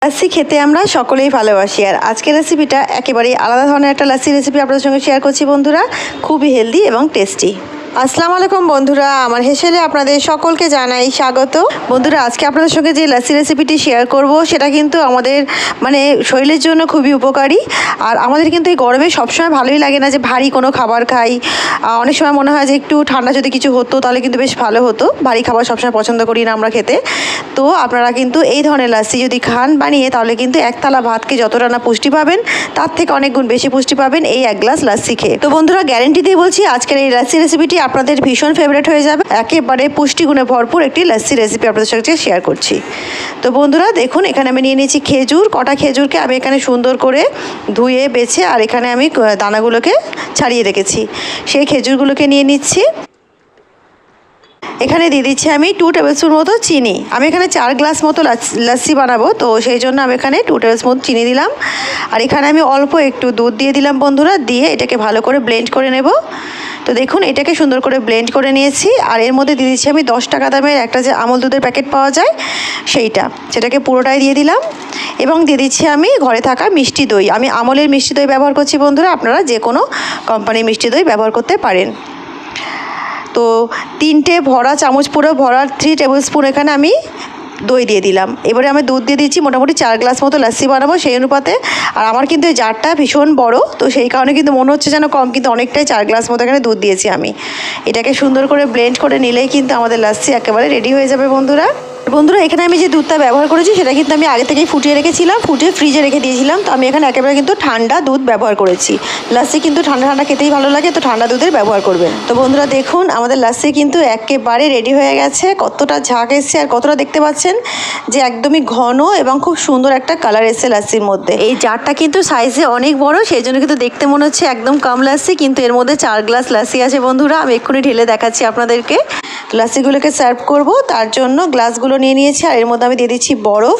লাসি খেতে আমরা সকলেই ভালোবাসি। আর আজকের রেসিপিটা একেবারেই আলাদা ধরনের একটা লাসি রেসিপি আপনাদের সঙ্গে শেয়ার করছি বন্ধুরা, খুবই হেলদি এবং টেস্টি। আসসালামু আলাইকুম বন্ধুরা, আমার হেসেলে আপনাদের সকলকে জানাই স্বাগত। বন্ধুরা, আজকে আপনাদের সঙ্গে যে লাসি রেসিপিটি শেয়ার করব সেটা কিন্তু আমাদের শরীরের জন্য খুবই উপকারী। আর আমাদের কিন্তু এই গরমে সবসময় ভালোই লাগে না যে ভারী কোনো খাবার খাই। অনেক সময় মনে হয় যে একটু ঠান্ডা যদি কিছু হতো তাহলে কিন্তু বেশ ভালো হতো। ভারী খাবার সবসময় পছন্দ করি না আমরা খেতে। তো আপনারা কিন্তু এই ধরনের লাসি যদি খান বানিয়ে, তাহলে কিন্তু এক থালা ভাতকে যতটা না পুষ্টি পাবেন তার থেকে অনেক গুণ বেশি পুষ্টি পাবেন এই এক গ্লাস লাসি খেয়ে। তো বন্ধুরা, গ্যারেন্টি দিয়ে বলছি আজকের এই লাসি রেসিপিটি আপনাদের ভীষণ ফেভারিট হয়ে যাবে। একেবারে পুষ্টিগুণে ভরপুর একটি লাসি রেসিপি আপনাদের সঙ্গে শেয়ার করছি। তো বন্ধুরা দেখুন, এখানে আমি নিয়ে নিয়েছি খেজুর। কটা খেজুরকে আমি এখানে সুন্দর করে ধুয়ে বেছে আর এখানে আমি দানাগুলোকে ছাড়িয়ে রেখেছি। সেই খেজুরগুলোকে নিয়ে নিচ্ছি। এখানে দিয়ে দিচ্ছি আমি 2 টেবিল স্পুন মতো চিনি। আমি এখানে 4 গ্লাস মতো লাসি বানাবো, তো সেই জন্য আমি এখানে 2 টেবিল স্পুন চিনি দিলাম। আর এখানে আমি অল্প একটু দুধ দিয়ে দিলাম বন্ধুরা, দিয়ে এটাকে ভালো করে ব্লেন্ড করে নেব। তো দেখুন, এটাকে সুন্দর করে ব্লেন্ড করে নিয়েছি। আর এর মধ্যে দিয়ে দিচ্ছি আমি 10 টাকা দামের একটা যে আমুল দুধের প্যাকেট পাওয়া যায় সেটাকে পুরোটাই দিয়ে দিলাম। এবং দিয়ে দিচ্ছি আমি ঘরে থাকা মিষ্টি দই। আমি আমলের মিষ্টি দই ব্যবহার করছি বন্ধুরা, আপনারা যে কোনো কোম্পানির মিষ্টি দই ব্যবহার করতে পারেন। তো 3টে ভরা চামচ, পুরো ভরা 3 টেবিল স্পুন এখানে আমি দই দিয়ে দিলাম। এবারে আমি দুধ দিয়ে দিচ্ছি মোটামুটি 4 গ্লাস মতো লাসি বানাবো সেই অনুপাতে। আর আমার কিন্তু এই জারটা ভীষণ বড়, তো সেই কারণে কিন্তু মনে হচ্ছে যেন কম, কিন্তু অনেকটাই 4 গ্লাস মতো এখানে দুধ দিয়েছি আমি। এটাকে সুন্দর করে ব্লেন্ড করে নিলেই কিন্তু আমাদের লাসি একেবারে রেডি হয়ে যাবে বন্ধুরা। এখানে আমি যে দুধটা ব্যবহার করেছি সেটা কিন্তু আমি আগে থেকেই ফুটিয়ে রেখেছিলাম, ফুটিয়ে ফ্রিজে রেখে দিয়েছিলাম। তো আমি এখানে একেবারে কিন্তু ঠান্ডা দুধ ব্যবহার করেছি। লাসি কিন্তু ঠান্ডা ঠান্ডা খেতেই ভালো লাগে, তো ঠান্ডা দুধের ব্যবহার করবেন। তো বন্ধুরা দেখুন, আমাদের লাসি কিন্তু একেবারে রেডি হয়ে গেছে। কতটা ঝাঁক এসছে আর কতটা দেখতে পাচ্ছেন যে একদমই ঘন এবং খুব সুন্দর একটা কালার এসছে লাসির মধ্যে। এই জারটা কিন্তু সাইজে অনেক বড়, সেই জন্য কিন্তু দেখতে মনে হচ্ছে একদম কম লাসি, কিন্তু এর মধ্যে 4 গ্লাস লাসি আছে বন্ধুরা। আমি এক্ষুনি ঢেলে দেখাচ্ছি আপনাদেরকে। লাসিগুলোকে সার্ভ করব, তার জন্য গ্লাসগুলো নিয়ে নিয়েছি। আর এর মধ্যে আমি দিয়ে দিচ্ছি বরফ।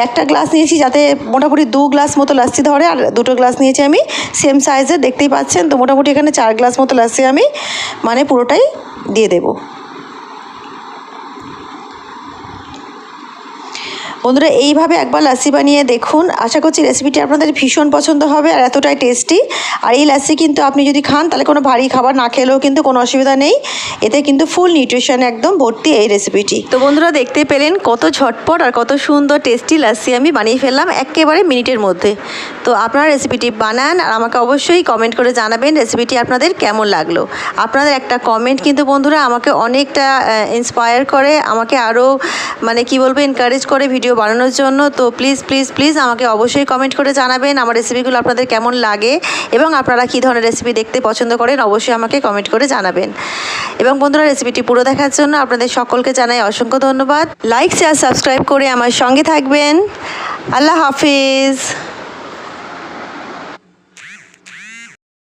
একটা গ্লাস নিয়েছি যাতে মোটামুটি 2 গ্লাস মতো লাসি ধরে, আর 2টো গ্লাস নিয়েছি আমি সেম সাইজের, দেখতেই পাচ্ছেন। তো মোটামুটি এখানে 4 গ্লাস মতো লাসি আমি পুরোটাই দিয়ে দেবো। বন্ধুরা, এইভাবে একবার লাসি বানিয়ে দেখুন। আশা করছি রেসিপিটি আপনাদের ভীষণ পছন্দ হবে আর এতটাই টেস্টি। আর এই লাসি কিন্তু আপনি যদি খান তাহলে কোনো ভারী খাবার না খেলেও কিন্তু কোনো অসুবিধা নেই। এতে কিন্তু ফুল নিউট্রিশন একদম ভর্তি এই রেসিপিটি। তো বন্ধুরা, দেখতে পেলেন কত ঝটপট আর কত সুন্দর টেস্টি লাসি আমি বানিয়ে ফেললাম একেবারে মিনিটের মধ্যে। তো আপনারা রেসিপিটি বানান আর আমাকে অবশ্যই কমেন্ট করে জানাবেন রেসিপিটি আপনাদের কেমন লাগলো। আপনাদের একটা কমেন্ট কিন্তু বন্ধুরা আমাকে অনেকটা ইন্সপায়ার করে, আমাকে আরও এনকারেজ করে ভিডিও বানানোর জন্য। তো প্লিজ প্লিজ প্লিজ আমাকে অবশ্যই কমেন্ট করে জানাবেন আমার রেসিপিগুলো আপনাদের কেমন লাগে এবং আপনারা কী ধরনের রেসিপি দেখতে পছন্দ করেন, অবশ্যই আমাকে কমেন্ট করে জানাবেন। এবং বন্ধুরা, রেসিপিটি পুরো দেখার জন্য আপনাদের সকলকে জানাই অসংখ্য ধন্যবাদ। লাইক, শেয়ার, সাবস্ক্রাইব করে আমার সঙ্গে থাকবেন। আল্লাহ হাফিজ।